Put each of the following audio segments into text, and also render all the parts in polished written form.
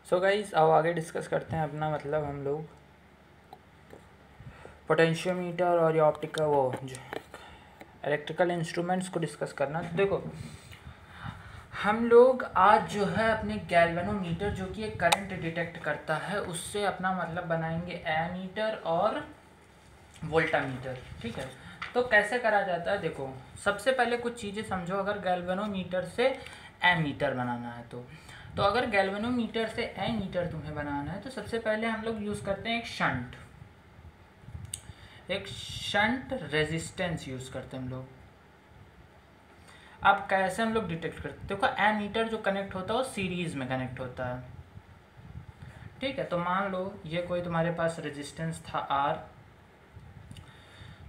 So guys अब आगे discuss करते हैं अपना मतलब हम लोग पोटेंशियोमीटर और ये ऑप्टिकल वो जो इलेक्ट्रिकल इंस्ट्रूमेंट्स को डिस्कस करना। तो देखो हम लोग आज जो है अपने गैल्वेनोमीटर जो कि एक करंट डिटेक्ट करता है उससे अपना मतलब बनाएंगे एमीटर और वोल्टामीटर। ठीक है, तो कैसे करा जाता है देखो, सबसे पहले कुछ चीज़ें समझो। अगर गैल्वेनोमीटर से एमीटर बनाना है तो अगर गैल्वेनोमीटर से एमीटर तुम्हें बनाना है तो सबसे पहले हम लोग यूज़ करते हैं एक शंट रेजिस्टेंस यूज़ करते हैं हम लोग। अब कैसे हम लोग डिटेक्ट करते हैं, देखो एमीटर जो कनेक्ट होता है वो सीरीज़ में कनेक्ट होता है। ठीक है, तो मान लो ये कोई तुम्हारे पास रेजिस्टेंस था आर,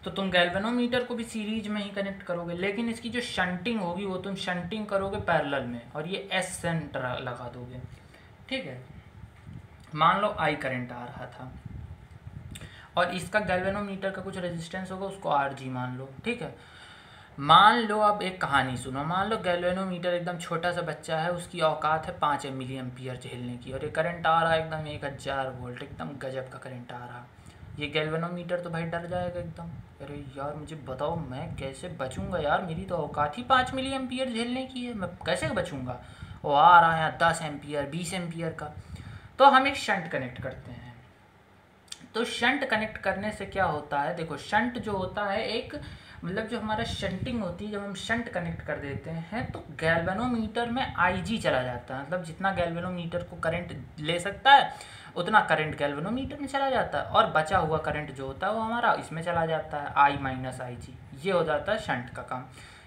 तो तुम गैल्वेनोमीटर को भी सीरीज में ही कनेक्ट करोगे, लेकिन इसकी जो शंटिंग होगी वो तुम शंटिंग करोगे पैरेलल में और ये एस सेंटर लगा दोगे। ठीक है, मान लो आई करंट आ रहा था और इसका गैल्वेनोमीटर का कुछ रेजिस्टेंस होगा, उसको आर जी मान लो। ठीक है, मान लो अब एक कहानी सुनो। मान लो गैल्वेनोमीटर एकदम छोटा सा बच्चा है, उसकी औकात है 5 मिली एम्पियर झेलने की और ये करंट आ रहा है एकदम 1000 वोल्ट, एकदम गजब का करंट आ रहा। ये गैल्वेनोमीटर तो भाई डर जाएगा एकदम, अरे यार मुझे बताओ मैं कैसे बचूंगा यार, मेरी तो औकात ही 5 मिली एम्पियर झेलने की है, मैं कैसे बचूंगा। वो आ रहा है 10 एम्पियर 20 एम्पियर का। तो हम एक शंट कनेक्ट करते हैं। तो शंट कनेक्ट करने से क्या होता है, देखो शंट जो होता है एक मतलब जो हमारा शंटिंग होती है, जब हम शंट कनेक्ट कर देते हैं तो गैल्वेनोमीटर में आईजी चला जाता है। मतलब जितना गैल्वेनोमीटर को करंट ले सकता है उतना करंट गैल्वेनोमीटर में चला जाता है और बचा हुआ करंट जो होता है वो हमारा इसमें चला जाता है आई माइनस आई जी। ये हो जाता है शंट का काम।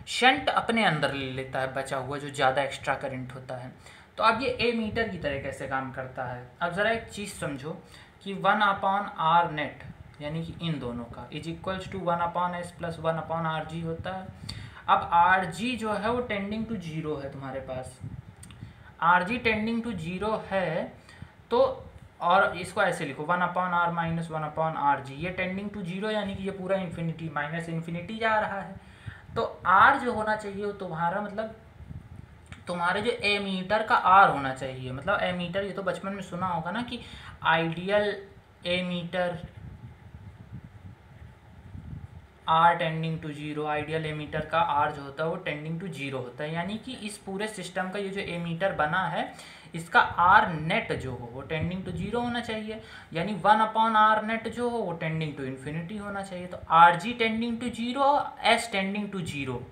शंट अपने अंदर ले लेता है बचा हुआ जो ज़्यादा एक्स्ट्रा करंट होता है। तो अब ये ए मीटर की तरह कैसे काम करता है, अब ज़रा एक चीज़ समझो कि 1/r नेट यानी कि इन दोनों का is equals to 1/s plus 1/rg होता है। अब rg जो है वो टेंडिंग टू जीरो है तुम्हारे पास, rg टेंडिंग टू जीरो है तो और इसको ऐसे लिखो 1/r माइनस 1/rg, ये टेंडिंग टू जीरो यानी कि ये पूरा इन्फिनिटी माइनस इन्फिनिटी जा रहा है। तो r जो होना चाहिए वो तुम्हारा मतलब तुम्हारे जो एमीटर का आर होना चाहिए। मतलब एमीटर ये तो बचपन में सुना होगा ना कि ideal ammeter R tending to zero, ideal ammeter का आर जो होता है वो टेंडिंग टू जीरो होता है। यानी कि इस पूरे सिस्टम का ये जो एमीटर बना है इसका आर नेट जो हो वो टेंडिंग टू जीरो होना चाहिए, यानी 1/r नेट जो हो वो टेंडिंग टू इन्फिनिटी होना चाहिए। तो R G tending to zero, S tending to zero,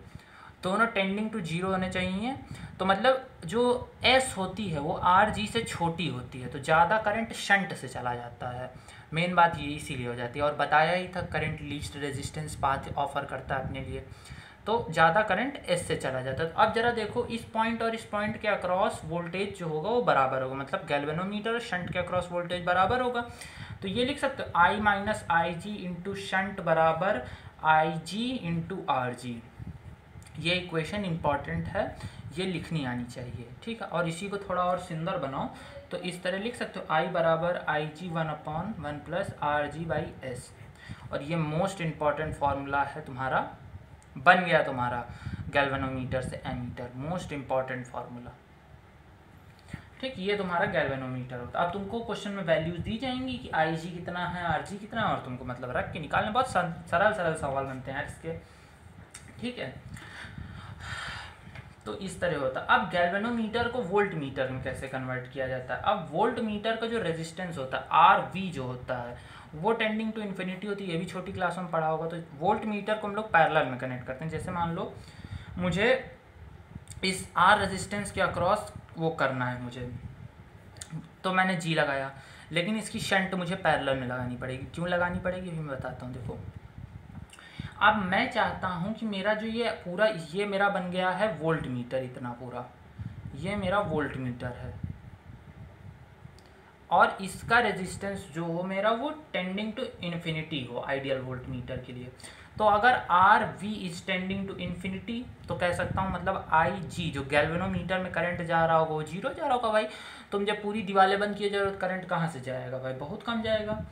दोनों टेंडिंग टू जीरो होने चाहिए। तो मतलब जो एस होती है वो आर जी से छोटी होती है तो ज़्यादा करंट शंट से चला जाता है। मेन बात ये इसीलिए हो जाती है और बताया ही था current least resistance path offer करता है अपने लिए, तो ज़्यादा करंट एस से चला जाता है। तो अब जरा देखो इस पॉइंट और इस पॉइंट के अक्रॉस वोल्टेज जो होगा वो बराबर होगा, मतलब गैल्वेनोमीटर और शंट के अक्रॉस वोल्टेज बराबर होगा। तो ये लिख सकते हो I minus I G into shunt बराबर आई जी इंटू आर जी। ये इक्वेशन इंपॉर्टेंट है, ये लिखनी आनी चाहिए। ठीक है, और इसी को थोड़ा और सुंदर बनाओ तो इस तरह लिख सकते हो आई बराबर आई जी 1/1 plus R G by S. और ये मोस्ट इम्पॉर्टेंट फार्मूला है तुम्हारा, बन गया तुम्हारा गैल्वेनोमीटर से एमीटर, मोस्ट इम्पॉर्टेंट फार्मूला। ठीक, ये तुम्हारा गैल्वेनोमीटर होता है। अब तुमको क्वेश्चन में वैल्यूज दी जाएंगी कि आई जी कितना है आर जी कितना है और तुमको मतलब रख के निकालने, बहुत सरल सवाल बनते हैं इसके। ठीक है, तो इस तरह होता है। अब गैल्वेनोमीटर को वोल्ट मीटर में कैसे कन्वर्ट किया जाता है, अब वोल्ट मीटर का जो रेजिस्टेंस होता है आर वी जो होता है वो टेंडिंग टू इन्फिनिटी होती है, ये भी छोटी क्लास में पढ़ा होगा। तो वोल्ट मीटर को हम लोग पैरेलल में कनेक्ट करते हैं। जैसे मान लो मुझे इस आर रेजिस्टेंस के अक्रॉस वो करना है मुझे, तो मैंने जी लगाया, लेकिन इसकी शंट मुझे पैरेलल में लगानी पड़ेगी। क्यों लगानी पड़ेगी भी मैं बताता हूँ। देखो अब मैं चाहता हूँ कि मेरा जो ये पूरा ये मेरा बन गया है वोल्ट मीटर, इतना पूरा ये मेरा वोल्ट मीटर है और इसका रेजिस्टेंस जो हो मेरा वो टेंडिंग टू इन्फिनिटी हो आइडियल वोल्ट मीटर के लिए। तो अगर R V is tending to infinity तो कह सकता हूँ मतलब आई जी जो गैल्वेनोमीटर में करंट जा रहा होगा वो जीरो जा रहा होगा। भाई तुम जब पूरी दीवारें बंद किए जरूरत करंट कहाँ से जाएगा भाई, बहुत कम जाएगा।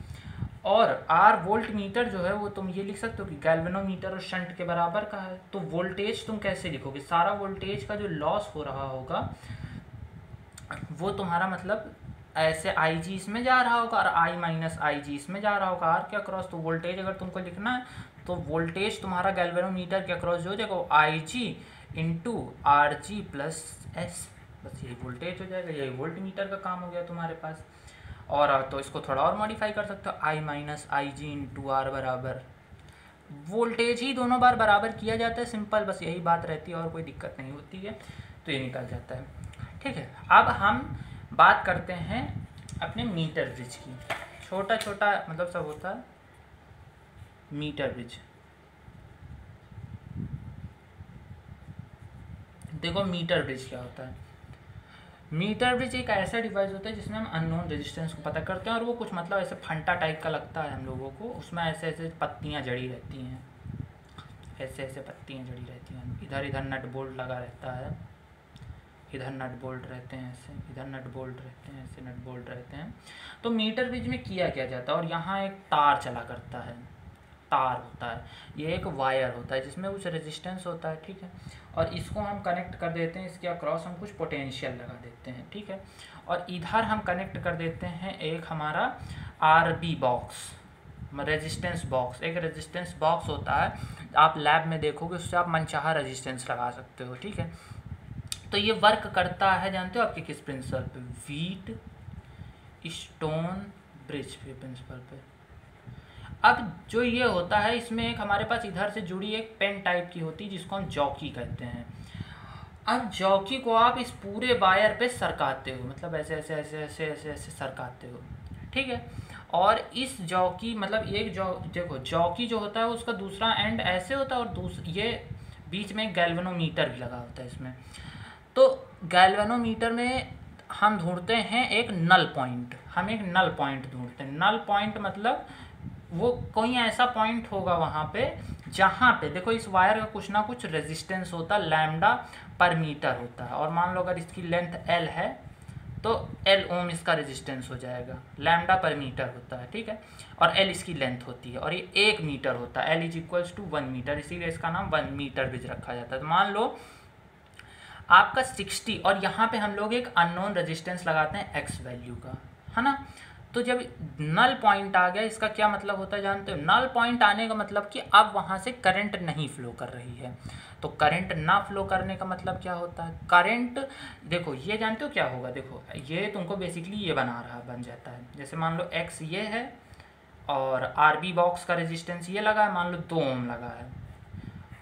और आर वोल्ट मीटर जो है वो तुम ये लिख सकते हो कि गैल्वेनोमीटर और शंट के बराबर का है। तो वोल्टेज तुम कैसे लिखोगे, सारा वोल्टेज का जो लॉस हो रहा होगा वो तुम्हारा मतलब ऐसे आई जी इसमें जा रहा होगा और आई माइनस आई जी इसमें जा रहा होगा आर के अक्रॉस। तो वोल्टेज अगर तुमको लिखना है तो वोल्टेज तुम्हारा गैल्वेनोमीटर के अक्रॉस जो हो जाएगा वो I G into R G plus S, बस यही वोल्टेज हो जाएगा। यही वोल्ट मीटर का काम हो गया तुम्हारे पास। और तो इसको थोड़ा और मॉडिफाई कर सकते हो, I minus I G into R बराबर वोल्टेज ही दोनों बार बराबर किया जाता है, सिंपल बस यही बात रहती है और कोई दिक्कत नहीं होती है, तो ये निकल जाता है। ठीक है, अब हम बात करते हैं अपने मीटर ब्रिज की। छोटा छोटा मतलब सब होता है मीटर ब्रिज। देखो मीटर ब्रिज क्या होता है। मीटर ब्रिज एक ऐसा डिवाइस होता है जिसमें हम अननोन रेजिस्टेंस को पता करते हैं और वो कुछ मतलब ऐसे फंटा टाइप का लगता है हम लोगों को। उसमें ऐसे ऐसे पत्तियां जड़ी रहती हैं, ऐसे ऐसे पत्तियां जड़ी रहती हैं। इधर इधर नट बोल्ट लगा रहता है, इधर नट बोल्ट रहते हैं ऐसे, इधर नट बोल्ट रहते हैं ऐसे, नट बोल्ट रहते हैं। तो मीटर ब्रिज में किया क्या जाता है, और यहाँ एक तार चला करता है, तार होता है, ये एक वायर होता है जिसमें कुछ रेजिस्टेंस होता है। ठीक है, और इसको हम कनेक्ट कर देते हैं, इसके अक्रॉस हम कुछ पोटेंशियल लगा देते हैं। ठीक है, और इधर हम कनेक्ट कर देते हैं एक हमारा आरबी बॉक्स, रेजिस्टेंस बॉक्स। एक रेजिस्टेंस बॉक्स होता है, आप लैब में देखोगे, उससे आप मनचाहा रेजिस्टेंस लगा सकते हो। ठीक है, तो ये वर्क करता है जानते हो आपके किस प्रिंसिपल पे, व्हीट स्टोन ब्रिज पे प्रिंसिपल पे। अब जो ये होता है इसमें एक हमारे पास इधर से जुड़ी एक पेन टाइप की होती है जिसको हम जॉकी कहते हैं। अब जॉकी को आप इस पूरे वायर पे सरकाते हो, मतलब ऐसे ऐसे ऐसे ऐसे ऐसे ऐसे सरकाते हो। ठीक है, और इस जॉकी मतलब एक देखो जॉकी जो होता है उसका दूसरा एंड ऐसे होता है और ये बीच में एक गैल्वेनोमीटर भी लगा होता है इसमें। तो गैल्वेनोमीटर में हम ढूंढते हैं एक नल पॉइंट, हम एक नल पॉइंट ढूंढते हैं। नल पॉइंट मतलब वो कोई ऐसा पॉइंट होगा वहाँ पे जहाँ पे देखो इस वायर का कुछ ना कुछ रेजिस्टेंस होता है, लैम्डा पर मीटर होता है। और मान लो अगर इसकी लेंथ एल है तो एल ओम इसका रेजिस्टेंस हो जाएगा, लैम्डा पर मीटर होता है। ठीक है, और एल इसकी लेंथ होती है और ये 1 मीटर होता है, L is equals to 1 meter, इसीलिए इसका नाम 1 मीटर ब्रिज रखा जाता है। तो मान लो आपका 60 और यहाँ पे हम लोग एक अननोन रेजिस्टेंस लगाते हैं एक्स वैल्यू का, है ना। तो जब नल पॉइंट आ गया इसका क्या मतलब होता है जानते हो, नल पॉइंट आने का मतलब कि अब वहाँ से करंट नहीं फ्लो कर रही है। तो करंट ना फ्लो करने का मतलब क्या होता है, करंट देखो ये जानते हो क्या होगा, देखो ये तुमको बेसिकली ये बन जाता है। जैसे मान लो एक्स ये है और आरबी बॉक्स का रेजिस्टेंस ये लगा है, मान लो 2 ओम लगा है,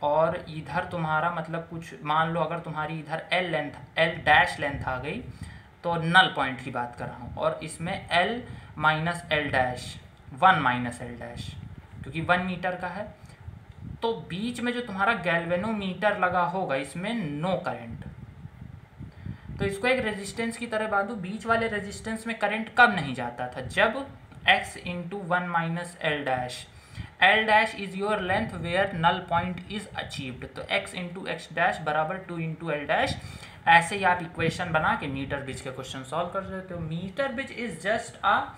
और इधर तुम्हारा मतलब कुछ मान लो अगर तुम्हारी इधर एल डैश लेंथ आ गई तो नल पॉइंट की बात कर रहा हूँ, और इसमें L minus L dash 1 minus L dash क्योंकि 1 मीटर का है। तो बीच में जो तुम्हारा गैल्वेनोमीटर लगा होगा इसमें नो करंट, तो इसको एक रेजिस्टेंस की तरह बांधो। बीच वाले रेजिस्टेंस में करंट कब नहीं जाता था, जब x into 1 minus L dash is your length where null point is achieved. तो x इंटू एक्स डैश बराबर 2 इंटू एल डैश। ऐसे ही आप इक्वेशन बना के मीटर ब्रिज के क्वेश्चन सॉल्व कर देते हो। Meter bridge is just a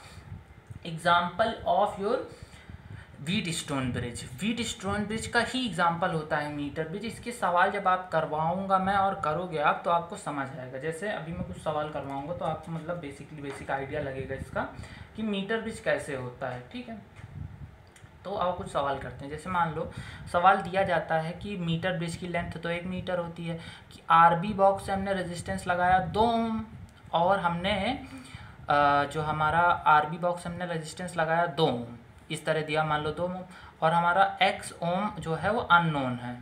example of your Wheatstone bridge. Wheatstone bridge का ही एग्जाम्पल होता है मीटर ब्रिज। इसके सवाल जब आप करवाऊंगा मैं और करोगे आप तो आपको समझ आएगा। जैसे अभी मैं कुछ सवाल करवाऊंगा तो आपको मतलब बेसिक आइडिया लगेगा इसका कि मीटर ब्रिज कैसे होता है। ठीक है, तो अब कुछ सवाल करते हैं। जैसे मान लो सवाल दिया जाता है कि मीटर ब्रिज की लेंथ तो 1 मीटर होती है, कि आरबी बॉक्स से हमने रेजिस्टेंस लगाया 2 ओम और हमने जो हमारा आरबी बॉक्स से हमने रेजिस्टेंस लगाया 2 ओम, इस तरह दिया मान लो 2 ओम, और हमारा x ओम जो है वो अननोन है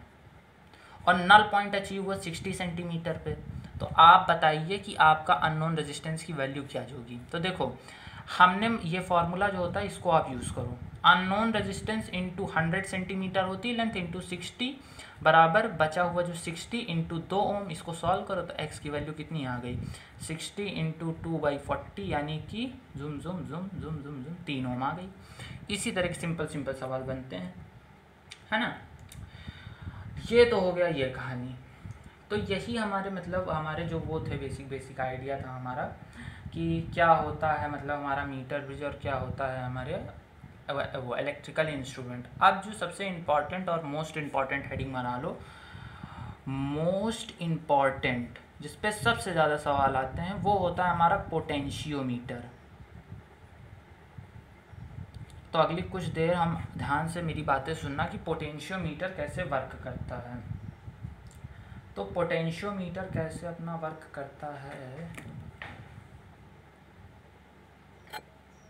और नल पॉइंट अचीव हुआ 60 सेंटीमीटर पे। तो आप बताइए कि आपका अननोन रेजिस्टेंस की वैल्यू क्या होगी। तो देखो हमने ये फॉर्मूला जो होता है इसको आप यूज़ करो, अननोन रेजिस्टेंस इंटू 100 सेंटीमीटर होती है लेंथ इंटू 60 बराबर बचा हुआ जो 60 इंटू 2 ओम। इसको सॉल्व करो तो x की वैल्यू कितनी आ गई, 60 इंटू 2/40 यानी कि जुम 3 ओम आ गई। इसी तरह के सिंपल सवाल बनते हैं, है ना। ये तो हो गया ये कहानी। तो यही हमारे मतलब हमारे जो वो थे बेसिक आइडिया था हमारा कि क्या होता है मतलब हमारा मीटर ब्रिज और क्या होता है हमारे वो इलेक्ट्रिकल इंस्ट्रूमेंट। अब जो सबसे इम्पॉर्टेंट और मोस्ट इम्पॉर्टेंट हेडिंग बना लो, मोस्ट इम्पॉर्टेंट जिस पे सबसे ज़्यादा सवाल आते हैं वो होता है हमारा पोटेंशियोमीटर। तो अगली कुछ देर हम ध्यान से मेरी बातें सुनना कि पोटेंशियोमीटर कैसे वर्क करता है। तो पोटेंशियोमीटर कैसे अपना वर्क करता है,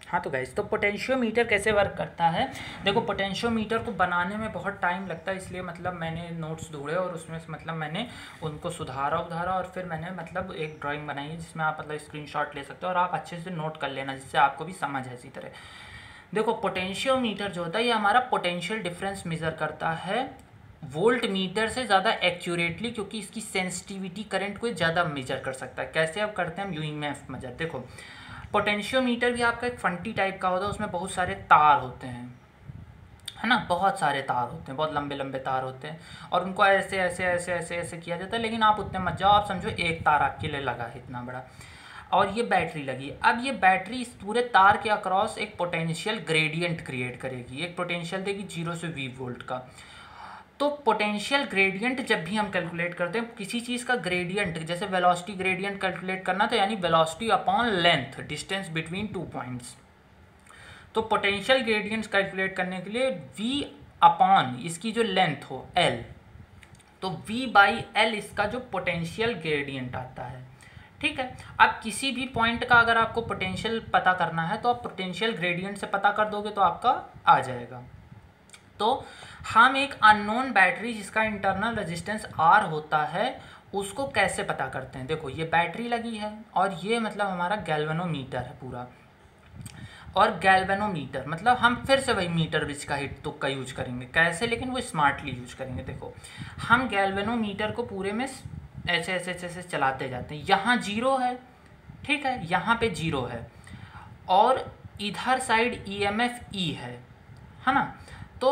हाँ तो गाइस, तो पोटेंशियोमीटर कैसे वर्क करता है। देखो पोटेंशियोमीटर को बनाने में बहुत टाइम लगता है, इसलिए मतलब मैंने नोट्स ढूंढे और उसमें से मतलब मैंने उनको सुधारा और फिर मैंने मतलब एक ड्राइंग बनाई है जिसमें आप मतलब स्क्रीनशॉट ले सकते हो और आप अच्छे से नोट कर लेना जिससे आपको भी समझ है इसी तरह। देखो पोटेंशियोमीटर जो होता है ये हमारा पोटेंशियल डिफरेंस मेज़र करता है वोल्ट मीटर से ज़्यादा एक्यूरेटली, क्योंकि इसकी सेंसिटिविटी करंट को ज़्यादा मेजर कर सकता है। कैसे अब करते हैं हम यूएमएफ मेजर। देखो पोटेंशियोमीटर भी आपका एक फंटी टाइप का होता है, उसमें बहुत सारे तार होते हैं, है ना, बहुत सारे तार होते हैं, बहुत लंबे लंबे तार होते हैं और उनको ऐसे ऐसे ऐसे ऐसे ऐसे किया जाता है। लेकिन आप उतने मत जाओ, आप समझो एक तार आपके लिए लगा है इतना बड़ा और ये बैटरी लगी। अब ये बैटरी इस पूरे तार के अक्रॉस एक पोटेंशियल ग्रेडियंट क्रिएट करेगी, एक पोटेंशियल देगी 0 से 20 वोल्ट का। तो पोटेंशियल ग्रेडियंट जब भी हम कैलकुलेट करते हैं किसी चीज़ का ग्रेडियंट, जैसे वेलोसिटी ग्रेडियंट कैलकुलेट करना, तो यानी velocity upon length, distance between 2 points. तो पोटेंशियल ग्रेडियंट्स कैलकुलेट करने के लिए v अपॉन इसकी जो लेंथ हो l, तो v बाई एल इसका जो पोटेंशियल ग्रेडियंट आता है। ठीक है, अब किसी भी पॉइंट का अगर आपको पोटेंशियल पता करना है तो आप पोटेंशियल ग्रेडियंट से पता कर दोगे तो आपका आ जाएगा। तो हम एक अननोन बैटरी जिसका इंटरनल रेजिस्टेंस R होता है उसको कैसे पता करते हैं। देखो ये बैटरी लगी है और ये मतलब हमारा गैल्वेनोमीटर है पूरा, और गैल्वेनोमीटर मतलब हम फिर से वही मीटर ब्रिज का हिट तुक का यूज करेंगे। कैसे, लेकिन वो स्मार्टली यूज करेंगे। देखो हम गैल्वेनोमीटर को पूरे में ऐसे ऐसे ऐसे ऐसे चलाते जाते हैं। यहाँ 0 है, ठीक है, यहाँ पे 0 है और इधर साइड EMF E है ना। तो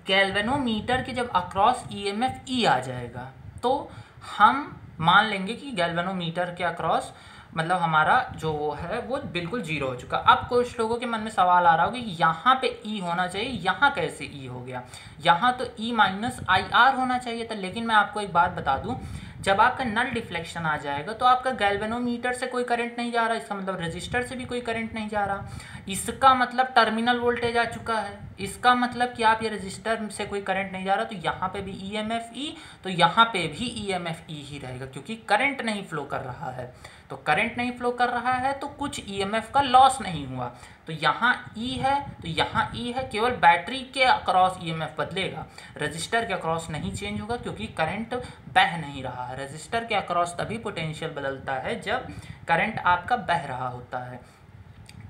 गैल्वेनोमीटर के जब अक्रॉस EMF E आ जाएगा तो हम मान लेंगे कि गैल्वेनोमीटर के अक्रॉस मतलब हमारा जो वो है वो बिल्कुल 0 हो चुका। अब कुछ लोगों के मन में सवाल आ रहा होगा कि यहाँ पे E होना चाहिए, यहाँ कैसे E हो गया, यहाँ तो E माइनस IR होना चाहिए था। लेकिन मैं आपको एक बात बता दूँ, जब आपका नल डिफ्लेक्शन आ जाएगा तो आपका गैल्वेनोमीटर से कोई करंट नहीं जा रहा, इसका मतलब रजिस्टर से भी कोई करंट नहीं जा रहा, इसका मतलब टर्मिनल वोल्टेज आ चुका है। इसका मतलब कि आप ये रजिस्टर से कोई करंट नहीं जा रहा, तो यहाँ पे भी EMF E, तो यहाँ पे भी EMF E ही रहेगा क्योंकि करंट नहीं फ्लो कर रहा है। तो करंट नहीं फ्लो कर रहा है तो कुछ EMF का लॉस नहीं हुआ। तो यहाँ E है तो यहाँ E है, केवल बैटरी के अक्रॉस EMF बदलेगा, रजिस्टर के अक्रॉस नहीं चेंज होगा क्योंकि करंट बह नहीं रहा है। रजिस्टर के अक्रॉस तभी पोटेंशियल बदलता है जब करंट आपका बह रहा होता है।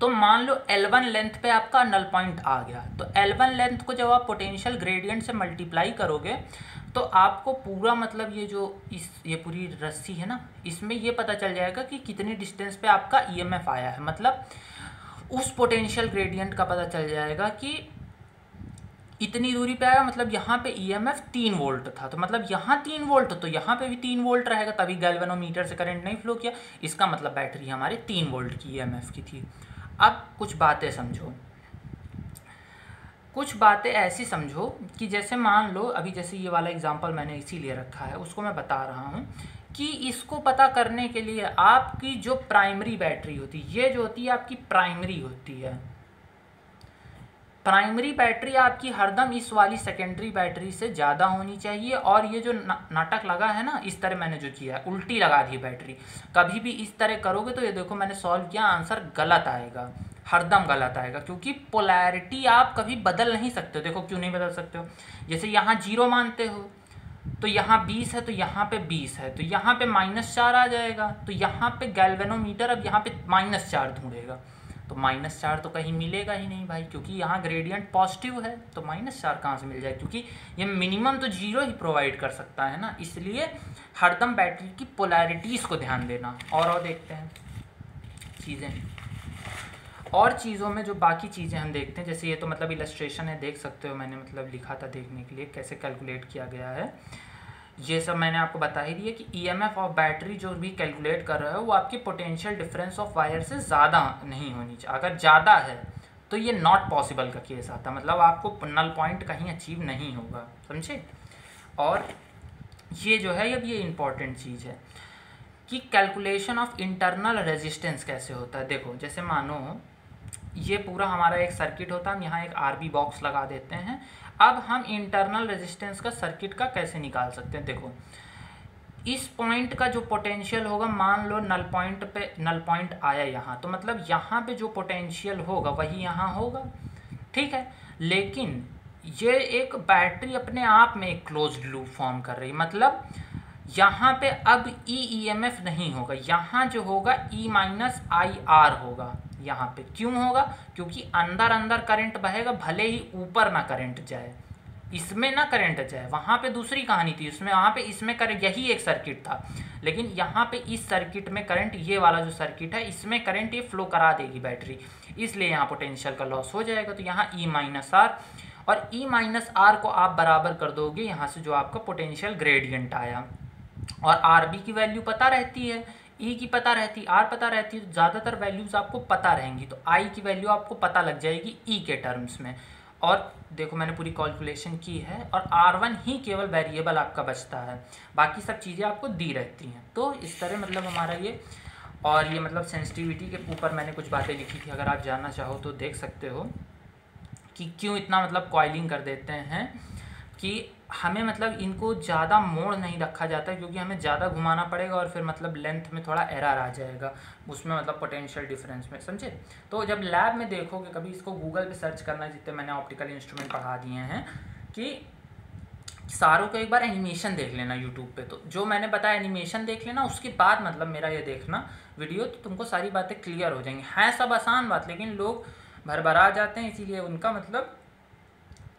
तो मान लो L1 लेंथ पे आपका नल पॉइंट आ गया, तो L1 लेंथ को जब आप पोटेंशियल ग्रेडियंट से मल्टीप्लाई करोगे तो आपको पूरा मतलब ये पूरी रस्सी है ना, इसमें ये पता चल जाएगा कि कितनी डिस्टेंस पे आपका EMF आया है। मतलब उस पोटेंशियल ग्रेडियंट का पता चल जाएगा कि इतनी दूरी पे आया, मतलब यहाँ पे EMF 3 वोल्ट था, तो मतलब यहाँ 3 वोल्ट तो यहाँ पे भी 3 वोल्ट रहेगा, तभी गैल्वेनोमीटर से करंट नहीं फ्लो किया। इसका मतलब बैटरी हमारी 3 वोल्ट की EMF की थी। अब कुछ बातें समझो, कुछ बातें ऐसी समझो कि जैसे मान लो अभी जैसे ये वाला एग्जांपल मैंने इसीलिए रखा है, उसको मैं बता रहा हूँ कि इसको पता करने के लिए आपकी जो प्राइमरी बैटरी होती है, ये जो होती है आपकी प्राइमरी होती है, प्राइमरी बैटरी आपकी हरदम इस वाली सेकेंडरी बैटरी से ज़्यादा होनी चाहिए। और ये जो नाटक लगा है ना, इस तरह मैंने जो किया है, उल्टी लगा दी बैटरी, कभी भी इस तरह करोगे तो ये देखो मैंने सॉल्व किया, आंसर गलत आएगा, हरदम गलत आएगा, क्योंकि पोलैरिटी आप कभी बदल नहीं सकते हो। देखो क्यों नहीं बदल सकते हो, जैसे यहाँ 0 मानते हो तो यहाँ 20 है तो यहाँ पे 20 है, तो यहाँ पे -4 आ जाएगा, तो यहाँ पे गैल्वेनोमीटर अब यहाँ पे -4 ढूंढेगा, तो -4 तो कहीं मिलेगा ही नहीं भाई, क्योंकि यहाँ ग्रेडियंट पॉजिटिव है, तो -4 कहाँ से मिल जाए, क्योंकि ये मिनिमम तो 0 ही प्रोवाइड कर सकता है ना। इसलिए हरदम बैटरी की पोलैरिटीज़ को ध्यान देना। और देखते हैं चीज़ें, और चीज़ों में जो बाकी चीज़ें हम देखते हैं, जैसे ये तो मतलब इलस्ट्रेशन है, देख सकते हो, मैंने मतलब लिखा था देखने के लिए कैसे कैलकुलेट किया गया है, ये सब मैंने आपको बता ही दिया कि EMF ऑफ बैटरी जो भी कैलकुलेट कर रहे हो वो आपकी पोटेंशियल डिफरेंस ऑफ वायर से ज़्यादा नहीं होनी चाहिए। अगर ज़्यादा है तो ये नॉट पॉसिबल का केस आता है, मतलब आपको नल पॉइंट कहीं अचीव नहीं होगा, समझे। और ये जो है अब ये इंपॉर्टेंट चीज़ है कि कैलकुलेशन ऑफ इंटरनल रेजिस्टेंस कैसे होता है। देखो जैसे मानो ये पूरा हमारा एक सर्किट होता है, हम यहाँ एक आरबी बॉक्स लगा देते हैं। अब हम इंटरनल रेजिस्टेंस का सर्किट का कैसे निकाल सकते हैं। देखो इस पॉइंट का जो पोटेंशियल होगा, मान लो नल पॉइंट पे नल पॉइंट आया यहाँ, तो मतलब यहाँ पे जो पोटेंशियल होगा वही यहाँ होगा, ठीक है। लेकिन ये एक बैटरी अपने आप में एक क्लोज्ड लूप फॉर्म कर रही है, मतलब यहाँ पे अब ईएमएफ नहीं होगा, यहाँ जो होगा ई माइनस आई आर होगा यहाँ पे। क्यों होगा? क्योंकि अंदर अंदर करंट बहेगा, भले ही ऊपर ना करंट जाए, इसमें ना करंट जाए, वहाँ पे दूसरी कहानी थी, उसमें वहाँ पे इसमें करंट, यही एक सर्किट था। लेकिन यहाँ पे इस सर्किट में करंट, ये वाला जो सर्किट है इसमें करंट ये फ्लो करा देगी बैटरी, इसलिए यहाँ पोटेंशियल का लॉस हो जाएगा। तो यहाँ ई माइनस आर, और ई माइनस आर को आप बराबर कर दोगे यहाँ से जो आपका पोटेंशियल ग्रेडियंट आया। और आर बी की वैल्यू पता रहती है, ई की पता रहती, आर पता रहती है, तो ज़्यादातर वैल्यूज़ आपको पता रहेंगी, तो आई की वैल्यू आपको पता लग जाएगी ई के टर्म्स में। और देखो मैंने पूरी कैलकुलेशन की है, और R1 ही केवल वेरिएबल आपका बचता है, बाकी सब चीज़ें आपको दी रहती हैं। तो इस तरह मतलब हमारा ये, और ये मतलब सेंसिटिविटी के ऊपर मैंने कुछ बातें लिखी थी, अगर आप जानना चाहो तो देख सकते हो कि क्यों इतना मतलब कॉइलिंग कर देते हैं, कि हमें मतलब इनको ज़्यादा मोड़ नहीं रखा जाता, क्योंकि हमें ज़्यादा घुमाना पड़ेगा और फिर मतलब लेंथ में थोड़ा एरर आ जाएगा उसमें, मतलब पोटेंशियल डिफरेंस में, समझे। तो जब लैब में देखोगे कभी, इसको गूगल पे सर्च करना, जितने मैंने ऑप्टिकल इंस्ट्रूमेंट पढ़ा दिए हैं, कि सारों को एक बार एनिमेशन देख लेना यूट्यूब पे, तो जो मैंने बताया एनिमेशन देख लेना, उसके बाद मतलब मेरा ये देखना वीडियो, तो तुमको सारी बातें क्लियर हो जाएंगी। है सब आसान बात, लेकिन लोग भरभरा जाते हैं, इसीलिए उनका मतलब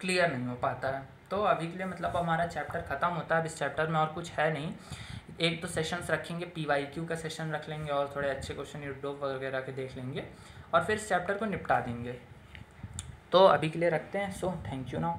क्लियर नहीं हो पाता है। तो अभी के लिए मतलब हमारा चैप्टर ख़त्म होता है, अब इस चैप्टर में और कुछ है नहीं, एक तो सेशंस रखेंगे, PYQ का सेशन रख लेंगे, और थोड़े अच्छे क्वेश्चन यूट्यूब वगैरह के देख लेंगे, और फिर इस चैप्टर को निपटा देंगे। तो अभी के लिए रखते हैं। So thank you now.